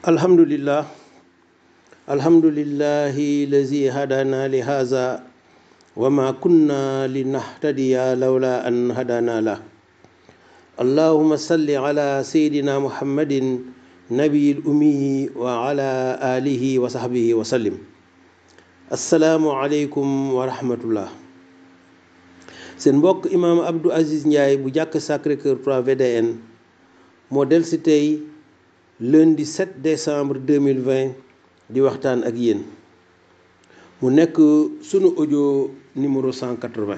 alhamdulillah alhamdulillahi lazi hadana li haza wa ma kunna linahtadiya lawla an hadana la allahumma salli ala sayidina muhammadin nabiyil ummi wa ala alihi wa sahbihi wa sallim. Assalaamu aleykum wa rahmatullah. Seen mbokk imaam Abdou Aziz Ndiaye bu jàkk Sacré-Cœur 3 VDN moo dellusi tey lundi 7 décembre 2020 di waxtaan ak yéen mu nekk sunu audio numéro 180.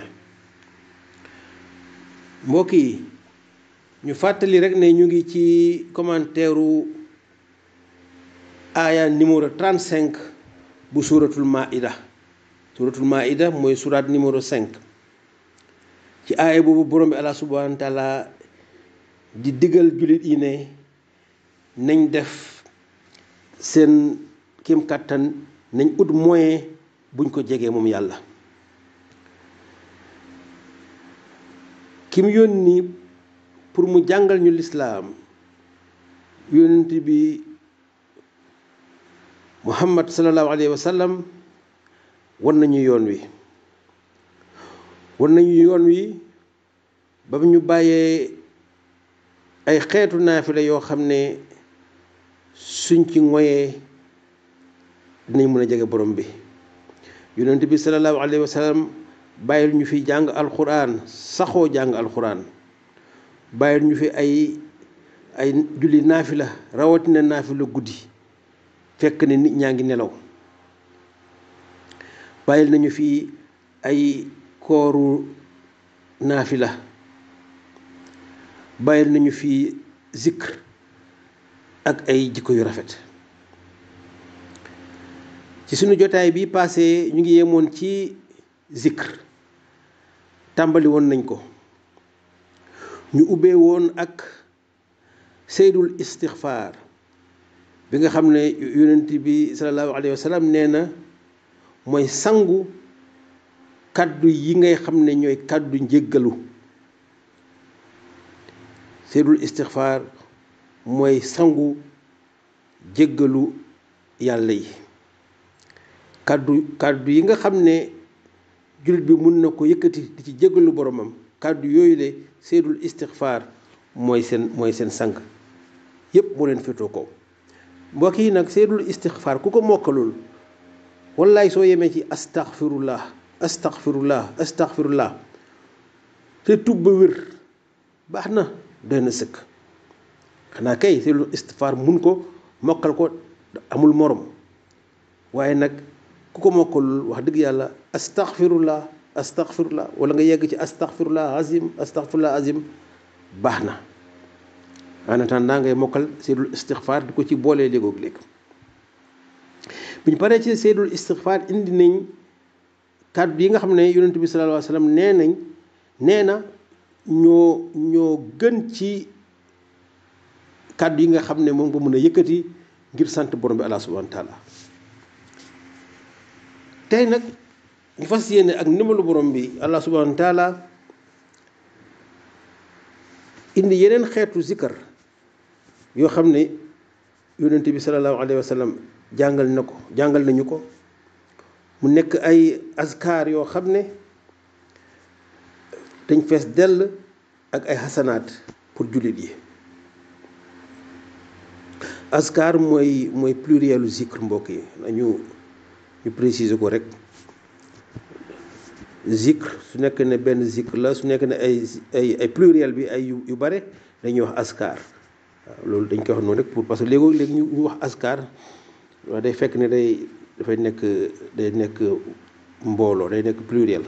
mbokk yi ñu fàttali rek ne ñu ngi ci commentaire aaya numéro 35 bu suratul maida mooy surat numéro 5. ci aaya boobu borom bi Allah subhanahu wa taala di digal jullit yi ne nañ def seen kéem kàttan nañ ut moyen buñ ko jegee moom yàlla. ki mu yónni pour mu jàngal ñu lislaam yónnent bi Muhammad sallallahu alayhi wa sallam wan nañu yoon wi ba ñu bàyyee ay xeetu naafila yoo xam ne suñ ci ngoyee dinañ mën a jege borom bi. yonent bi sallallahu alayhi wa sallam bàyyil ñu fi jàng alxuraan, saxoo jàng alxuraan, bàyyil ñu fi ay julli naafila, rawatina naafila guddi fekk ne nit ñaa ngi nelaw. bàyyil nañu fi ay kooru naafila, bàyyil nañu fi zikr ak ay jikko yu rafet. ci sunu jotaay bi passé ñu ngi yemoon ci zikr, tàmbali woon nañ ko. ñu ubbee woon ak seydul istixfaar bi nga xam ne yonent bi sallallahu alayhi wa sallam nee na mooy sangu kàddu yi ngay xam ne ñooy kàddu njéggalu. seydul istixfaar mooy sangu jéggalu yàlla yi. kàddu yi nga xam ne jullit bi mun na ko yëkkati di ci jéggalu boromam, kàddu yooyu le seydul istixfaar mooy seen sang yépp moo leen féetoo ko. mbokk yi nag seydul istixfaar ku ko mokkalul, wallaay soo yemee ci astaghfirullah te tub ba wér baax na, doy na sëkk. xanaa kay seydul istixfaar mun ko mokkal ko amul morom, waaye nag ku ko mokkalul wax dëgg yàlla astaghfirullah wala nga yegg ci astaghfirullah azim baax na. en attendant ngay mokkal seydul istixfaar di ko ci boolee léegoog léeg. bi ñu paree ci seydul istixfaar indi nañ kàddu yi nga xam ne yonent bi sallallahu alayhi wa sallam nee na ñoo gën ci kàddu yi nga xam ne moom nga mën a yëkkati ngir sant borom bi Allah subhanahu wa taala. tey nag ñu fas yéene ak ndimbalu borom bi Allah subhanahu wa taala indi yeneen xeetu zikkar yoo xam ne yonent bi sallallahu alayhi wa sallam jàngal nañu ko. mu nekk ay azkar yoo xam ne dañ fees dell ak ay xasanaat pour jullit yi. azkar mooy plurielu zikr mbokk yi, ñu préciser ko rek. zikr su nekk ne benn zikr la, su nekk ne ay pluriel bi ay yu bare dañuy wax azkar. waaw loolu dañ koy wax noonu rek pour parce que léegi ñu wax azkar waaye day fekk ne dafay nekk mbooloo, day nekk pluriel.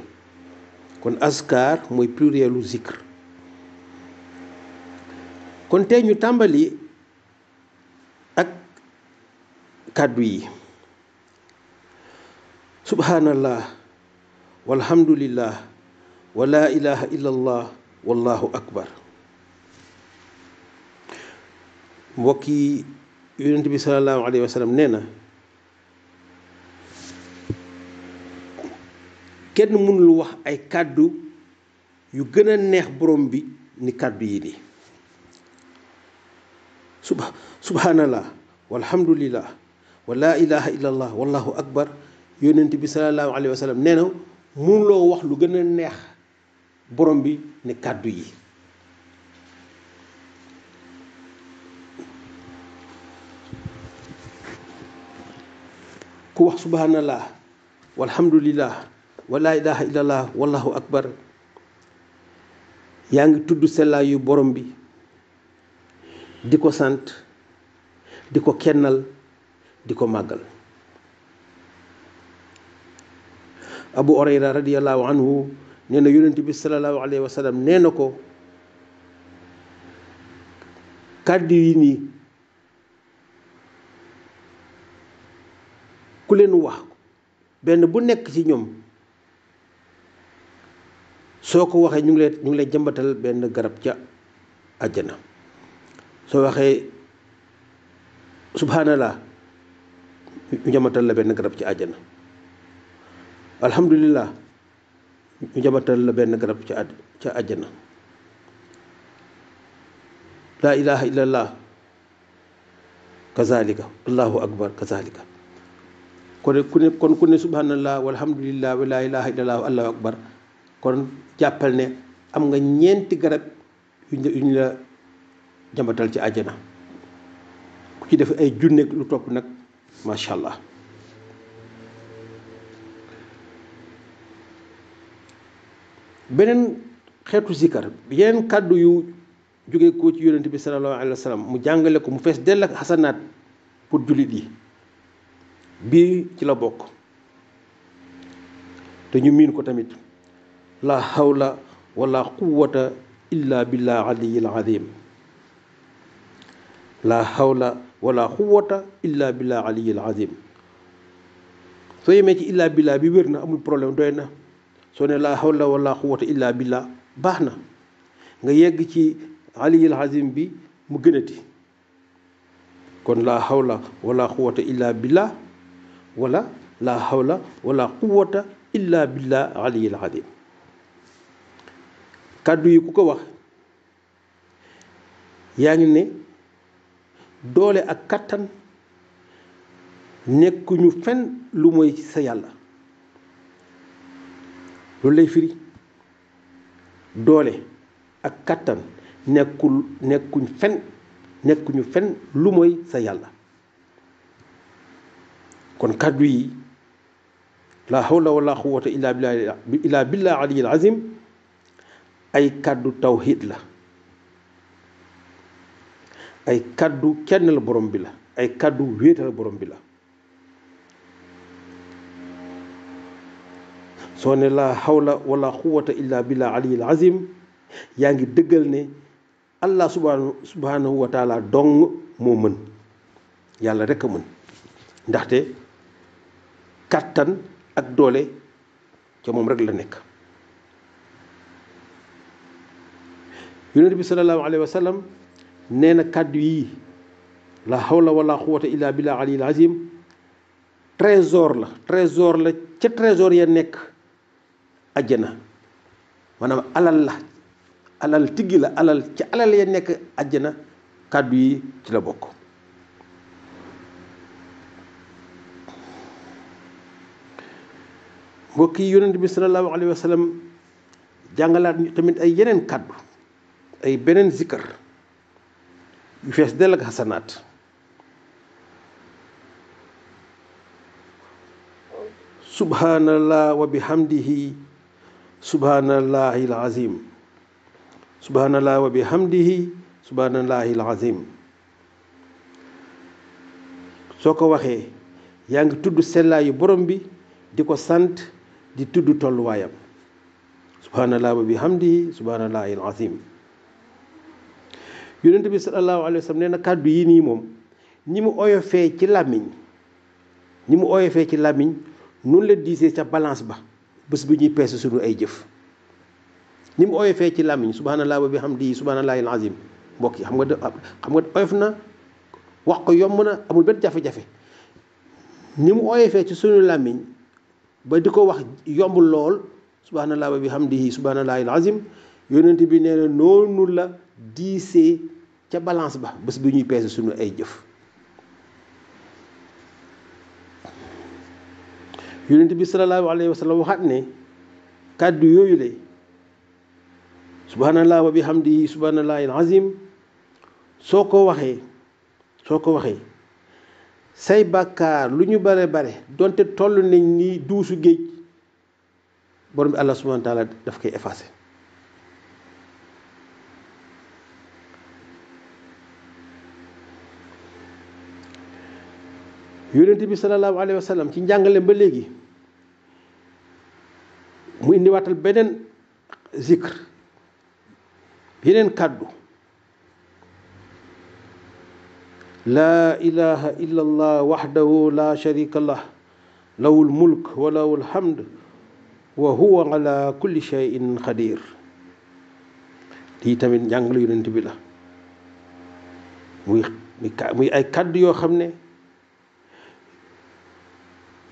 kon azkar mooy plurielu zikr. kon tey ñu tàmbali ak kàddu yi: subhanallah walhamdulillah wa la ilaha illallah wallahu akbar. mbokk yi, yonent bi sallallahu alayhi wa sallam nee na kenn mënul wax ay kàddu yu gën a neex borom bi ni kàddu yi nii. subhanallah walhamdulillah wa laa ilaha illallah wallahu akbar yonent bi sallallahu alayhi wa sallam nee na mënuloo wax lu gën a neex borom bi ne kàddu yi. ku wax subhanallah walhamdulillah wa laa ilaha illallah wallahu akbar yaa ngi tudd sellaayu borom bi di ko sant di ko kennal di ko màggal. Abu Hurayra radiyallahu anhu nee na yonent bi sallallahu alayhi wa sallam nee na ko kàddu yi nii ku leen wax benn bu nekk ci ñoom soo ko waxee ñu ngi lay jëmbatal benn garab ca àjjana. soo waxee subhanallah ñu jëmbatal la benn garab ci àjjana. alhamdulillah ñu jëmbatal la benn garab ca àjjana. laa ilaha illallah kazalika allahu akbar kazalika kon ku ne subhanallah walhamdulillah wa laa ilaha illallah allahu akbar kon jàppal ne am nga ñeenti garab yu ñu la jàmbatal ci àjjana. ku ci def ay junne lu topp nag macha allah. beneen xeetu zikar yeneen kàddu yu jóge ko ci yonent bi sallallahu alayhi wa sallam mu jàngale ko mu fees dell ak xasanaat pour jullit yi bii ci la bokk te ñu miin ko tamit la hawla wala quwwata illa billah aliyil azim. la hawla wala quwwata illa billah aliyil azim. soo yemee ci illa billah bi wér na amul problème doy na. soo ne la hawla wala quwwata illa billah baax na nga yegg ci aliyil azim bi mu gënati. kon la hawla wala quwwata illa billah wala la hawla wala quwwata illa billah aliyil azim. kàddu yi ku ko wax yaa ngi ne doole ak kattan nekkuñu fenn lu mooy sa yàlla. loolu lay firi doole ak kattan nekkuñu fenn lu mooy sa yàlla. kon kàddu yi la hawla wala quwwata illa billah aliyil azim ay kàddu tawhid la. ay kàddu kennal borom bi la. ay kàddu wéetal borom bi la. soo ne la hawla wala quwwata illa billah aliyil azim yaa ngi dëggal ne allah subhanahu wa taala dong moo mën. yàlla rek a mën ndaxte kàttan ak doole ca moom rek la nekk. yonent bi sallallahu alayhi wa sallam nee na kàddu yii la hawla wala quwwata illa billah aliyil azim trésor la ca trésor ya nekk àjjana. maanaam alal tiggi la ca alal ya nekk àjjana kàddu yi ci la bokk. mbokk yi yonent bi sallallahu alayhi wa sallam jàngalaat ñu tamit ay yeneen kàddu ay beneen zikkar yu fees dell ak xasanaat. subhanallah wa bihamdihi subhanallahi alazim. subhanallah wa bihamdihi subhanallahi alazim. soo ko waxee yaa ngi tudd sellaayu borom bi di ko sant di tudd tolluwaayam. subhanallah wa bihamdihi subhanallahi alazim. yonent bi sallallahu alayhi wa sallam nee na kàddu yi nii moom ñi mu oyofee ci làmmiñ noonu la diisee ca balance ba bés bi ñuy peese suñu ay jëf. ni mu oyofee ci làmmiñ subhanallah wa bihamdihi subhanallahi alazim mbokk yi xam nga oyof na wax ko yomb na amul benn jafe-jafe. ni mu oyofee ci suñu làmmiñ ba di ko wax yombul lool subhanallah wa bihamdihi subhanallahi alazim yonent bi nee na noonu la diisee ca balance ba bés bi ñuy peese suñu ay jëf. yonent bi sallallahu alayhi wa sallam waxaat ne kàddu yooyu le subhanallah wa bihamdihi subhanallahi alazim soo ko waxee say bàkkaar lu ñu bare bare donte toll nañ ni duusu géej borom bi allah subhanahu wa taala daf koy effacé. yonent bi sallallahu alayhi wa sallam ci njàngaleem ba léegi mu indiwaatal beneen zikr yeneen kàddu laa ilaha illa allah waxdahu la sharika lah lahul mulk wa lahul hamd wa huwa ala kulli shay'in qadir. lii tamit njàngale yonent bi la muy ay kàddu yoo xam ne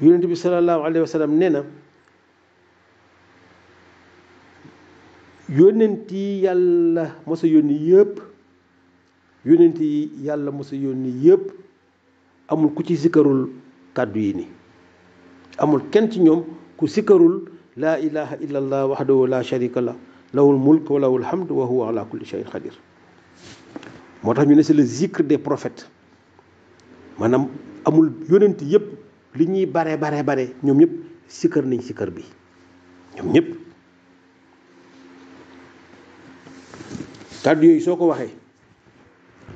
yonent bi sallallahu alayhi wa sallam nee na yonent yi yàlla mos a yónni yëpp amul ku ci sikkarul kàddu yi ni amul kenn ci ñoom ku sikkarul laa ilaha illa allah wahdahu la sharika lah lahul mulk wa lahul hamd wa huwa ala kulli shay'in qadir. moo tax ñu ne c'est le zikr des prophètes maanaam amul yonent yëpp li ñuy bare ñoom ñëpp sikkar nañ sikkar bi ñoom ñëpp. kàddu yooyu soo ko waxee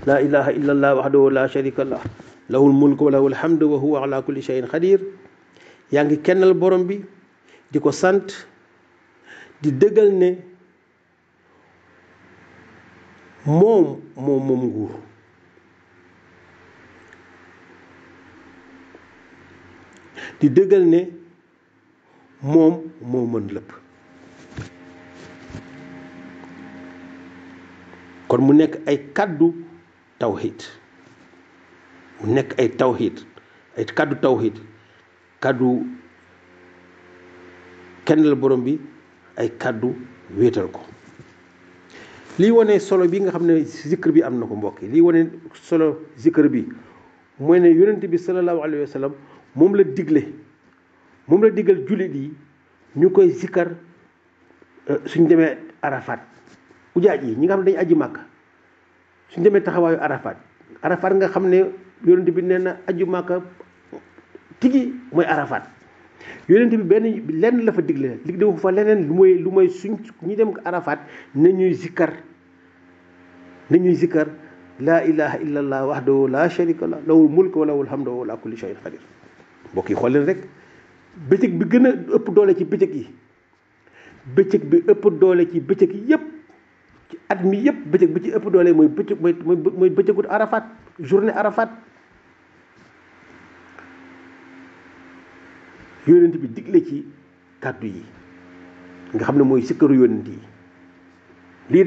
laa ilaha illa allah wahdahu la sharika lah lahul mulk wa lahul hamd wa huwa ala kulli shay'in qadir yaa ngi kennal borom bi di ko sant di dëggal ne moom nguur di dëggal ne moom moo mën lépp. kon mu nekk ay kàddu tawhid kàddu kennal borom bi ay kàddu wéetal ko. lii wane solo bi nga xam ne zikr bi am na ko mbokk yi lii wane solo zikr bi mooy ne yonent bi sallallahu alayhi wa sallam moom la diggal jullit yi ñu koy zikkar suñ demee Arafat. ujaaj yi ñi nga xam ne dañu aji màkk suñ demee taxawaayu Arafat nga xam ne yonent bi nee na aju màkk tigi mooy Arafat yonent bi lenn la fa digle wu fa leneen lu mooy suñ ñi dem Arafat nañuy zikkar laa ilaha illa allah wahdahu la sharika lah lahul mulk wa lahul hamdu wa huwa ala kulli shay'in qadir. mbokk yi xool leen rek bëccëg bi gën a ëpp doole ci bëccëg yi yépp ci at mi yëpp bëccëg bi ci ëpp doole mooy bëccëgu Arafat journée Arafat yonent bi digle ci kàddu yi nga xam ne mooy sikkaru yonent yi lii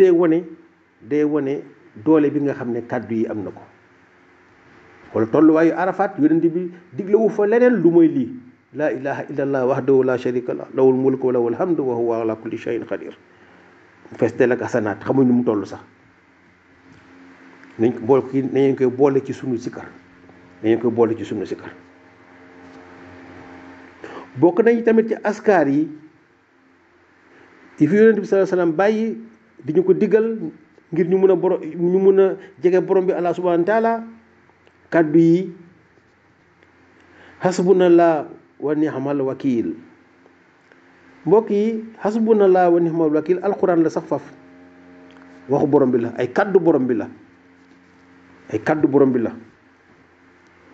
day wone doole bi nga xam ne kàddu yi am na ko wala tolluwaayu Arafat yonent bi diglewu fa leneen lu mooy lii laa ilaha illa allah wahdahu la sharika lah lahul mulk wa lahul hamd wa huwa ala kulli shay'in qadir. fees del ak asanaat xamuñ nu mu toll sax nañ koy boole ci sunu sikkar bokk nañ tamit ci askar yi fi yonent bi sallallahu alayhi wasallam bàyyi di ñu ko diggal ngir ñu mun a jege borom bi Allah subhanahu wa taala kàddu yi hasbunallah wa ni'mal wakil. mbokk yi hasbunallah wa ni'mal wakil alquran la sax faf waxu borom bi la ay kàddu borom bi la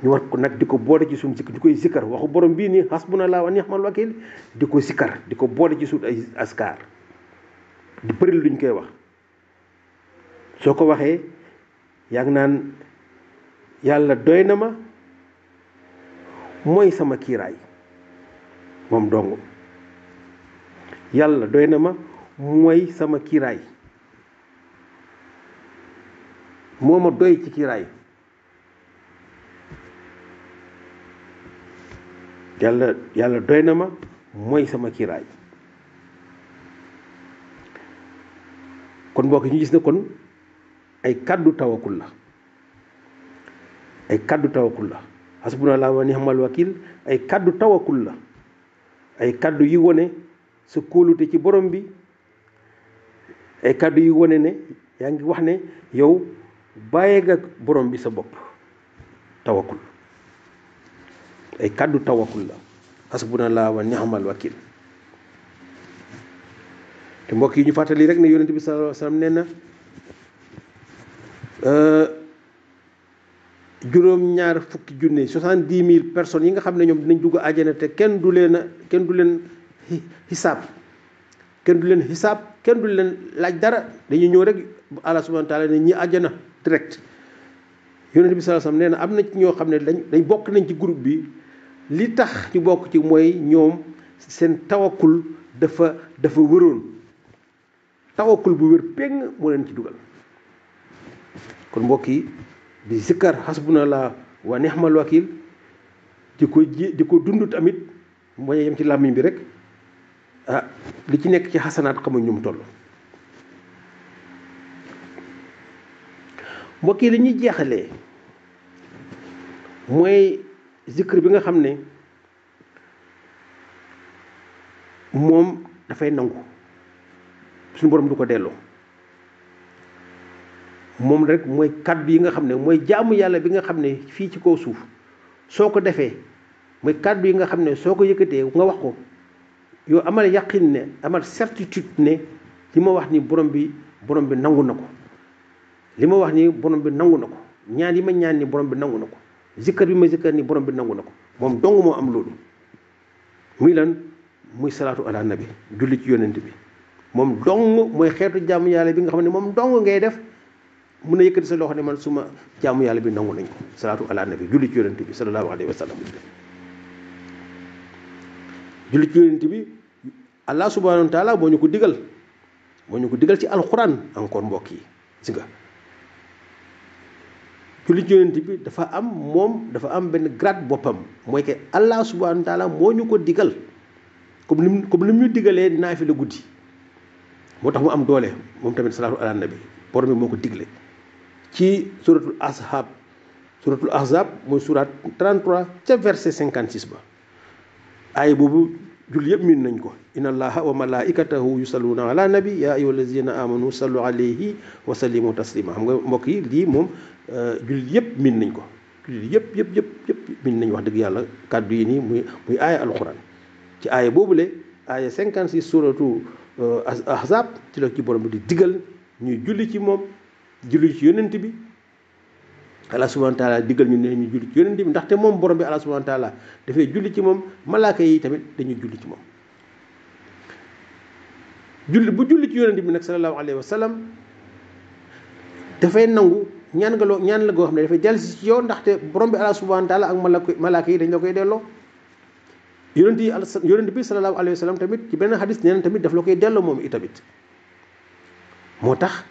ñu war ko nag di ko boole ci suñu di koy sikkar waxu borom bii nii hasbunallah wa ni'mal wakil di ko sikkar di ko boole ci suñu ay askar di bëri luñ koy wax soo ko waxee yaa ngi naan yàlla doy na ma mooy sama kiiraay moom dong yàlla doy na ma mooy sama kiiraay moo ma doy ci kiiraay yàlla doy na ma mooy sama kiiraay. kon mbokk ñu gis ne kon ay kàddu tawakkul la hasbunallahu wa ni'mal wakil ay kàddu tawakkul la ay kàddu yi wone sa kóolute ci borom bi, ay kàddu yi wone ne yaa ngi wax ne yow bàyyee nga borom bi sa bopp. tawakkul ay kàddu tawakkul la, hasbunallah wa ni'mal wakil. te mbokk yi ñu fàttali rek ne yonent bi sallallahu alayhi wasallam nee na juróom-ñaar fukki junne 70,000 personnes yi nga xam ne ñoom dinañ dugg àjjana te kenn du leen xisaab kenn du leen laaj dara, dañuy ñëw rek Allah subhanahu wa taala ne ñi àjjana direct. yonent bi sallallahu alayhi wasallam nee na am na ci ñoo xam ne dañ bokk nañ ci groupe bi, li tax ñu bokk ci mooy ñoom seen tawakkul dafa wëroon, tawakkul bu wér péng moo leen ci dugal. kon mbokk yi di zikkar hasbunallah wa ni'mal wakil di ko dund tamit mooy yem ci làmmiñ bi rek, li ci nekk ci xasanaat xamuñ ñu mu toll. mbokk yi li ñuy jeexalee mooy zikkar bi nga xam ne moom dafay nangu, suñu borom du ko delloo. moom rek mooy kàddu yi nga xam ne mooy jaamu yàlla bi nga xam ne fii ci kaw suuf soo ko defee mooy kàddu yi nga xam ne soo ko yëkkatee nga wax ko, yow amal yaqin ne, amal certitude ne li ma wax ni borom bi nangu na ko, li ma wax ni borom bi nangu na ko, ñaan yi ma ñaan ni borom bi nangu na ko, zikkar bi ma zikkar ni borom bi nangu na ko. moom dong moo am loolu. muy lan? muy salaatu ala nabi, julli ci yonent bi. moom dong mooy xeetu jaamu yàlla bi nga xam ne moom dong ngay def, mun a yëkkati sa loxo ne man suma jaamu yàlla bi nangu nañ ko. salaatu ala nabi, julli ci yonent bi sallallahu alayhi wa sallam. julli ci yonent bi Allah subhanahu wa taala moo ñu ko digal ci alquran. encore mbokk yi si nga julli ci yonent bi dafa am benn grade boppam, mooy que Allah subhanahu wa taala moo ñu ko digal comme ni mu ñu digalee naafila guddi, moo tax mu am doole moom tamit salaatu ala nabi. borom bi moo ko digle ci suratul ahzab mooy surat 33 ca verset 56 ba. aay boobu julli yëpp miin nañ ko. inna allaha wa malaikatahu yusalluna ala nabi ya ayyuhallazina amanu sallu alayhi wa sallimu taslima. xam nga mbokk yi lii moom julli yëpp miin nañ ko, julli yëpp miin nañ wax dëgg yàlla kàddu yi nii muy aaya alquran. ci aaya boobule aaya 56 suratu ahzab ci la ci borom bi di digal ñuy julli ci moom, julli ci yonent bi. Allah subhanahu wa taala digal ñu ne ñu julli ci yonent bi, ndaxte moom borom bi Allah subhanahu wa taala dafay julli ci moom, malaaka yi tamit dañuy julli ci moom. julli ci yonent bi nag sallallahu alayhi wa sallam dafay nangu ñaan la goo xam ne dafay dellusi ci yow, ndaxte borom bi Allah subhanahu wa taala ak malaaka yi dañ la koy delloo. yonent bi sallallahu alayhi wa sallam tamit ci benn xadis nee na tamit daf la koy delloo moom itamit. moo tax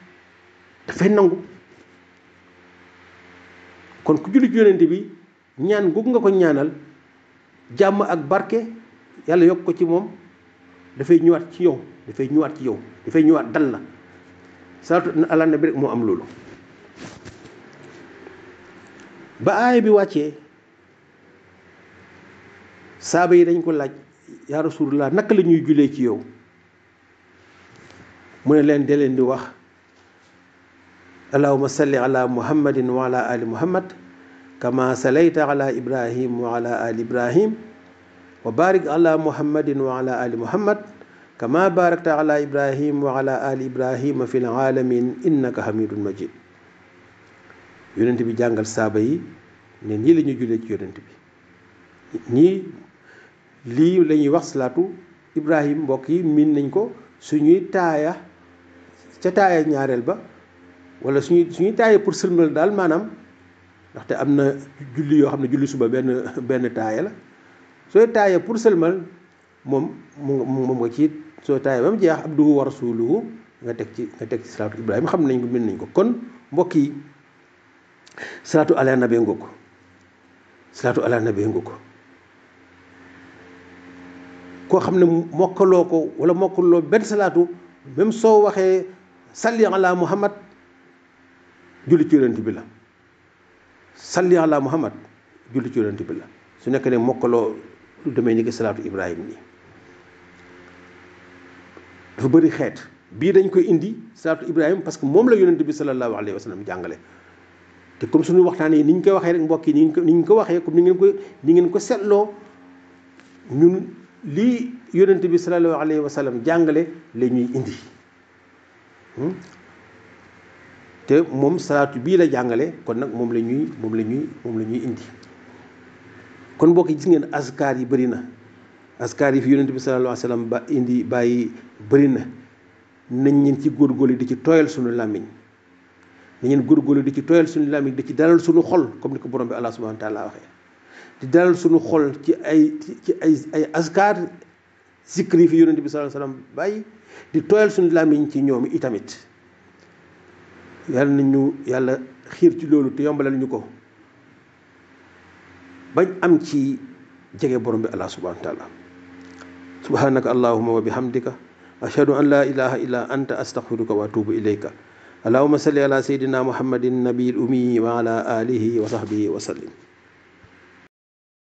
dafay nangu. kon ku julli ci yonent bi ñaan googu nga ko ñaanal, jàmm ak barke yàlla yokk ko ci moom, dafay ñëwaat ci yow, dafay ñëwaat dal la. salaatu ala nabi rek moo am loolu. ba aaya bi wàccee saaba yi dañ ko laaj, yaa rasulullah naka la ñuy jullee ci yow? mu ne leen de leen di wax allahumma salli ala muhammadin wa ala ali muhammad kama salayta ala ibrahim wa ala ali ibrahim wa barik ala muhammadin wa ala ali muhammad kama barakta ala ibrahim wa ala ali ibrahim fil alamin innaka hamidun majid. yonent bi jàngal saaba yi ne ñii la ñuy jullee ci yonent bi, ñii lii la ñuy wax salaatu ibrahim. mbokk yi miin nañ ko suñuy taaya ca taaya ñaareel ba, wala suñuy taaya pour sëlmal daal maanaam, ndaxte am na julli yoo xam ne julli suba benn taaya la. sooy taaya pour sëlmal moom nga ci soo taaya ba mu jeex abduhu wa rasuluhu nga teg ci salaatu ibrahim. xam nañ ko miin nañ ko. kon mbokk yi salaatu ala nabi nga ko, salaatu ala nabi nga ko. koo xam ne mokkaloo ko wala mokkaloo benn salaatu, même soo waxee salli ala muhammad julli ci yonent bi la. salli ala muhammad julli ci yonent bi la. su nekk ne mokkaloo lu demee ni ki salaatu ibrahim nii. dafa bëri xeet bii dañ koy indi salaatu Ibrahima parce que moom la yonent bi sallallahu alayhi wa sallam jàngale te comme suñu waxtaan yi ni ñu koy waxee rek mbokk yi ni ñu ko waxee comme ni ngeen ko seetloo ñun lii yonent bi sallallahu alayhi wa sallam jàngale la ñuy indi te moom salaatu bii la jàngale kon nag moom la ñuy indi kon mbokk yi gis ngeen askar yi bëri na askar yi fi yonent bi sallallahu alayhi wa sallam ba indi bàyyi bëri na nañ leen ci góorgóorlu di ci tooyal suñu làmmiñ nañ leen góorgóorlu di ci tooyal suñu làmmiñ di ci dalal suñu xol comme ni ko borom bi Allah subhanahu wa taala waxee di dalal suñu xol ci ay askar zikri fi yonent bi sallallahu alayhi wa sallam bàyyi di tooyal suñu làmmiñ ci ñoom itamit yàlla nañu yàlla xiir ci loolu te yombalal ñu ko bañ am ci jege borom bi Allah subhanahu wa taala subhanaka allahumma wa bihamdika ashhadu an la ilaha illa anta astaghfiruka wa atubu ilayka allahumma salli ala sayyidina muhammadin nabiyil ummi wa ala alihi wa sahbihi wa sallim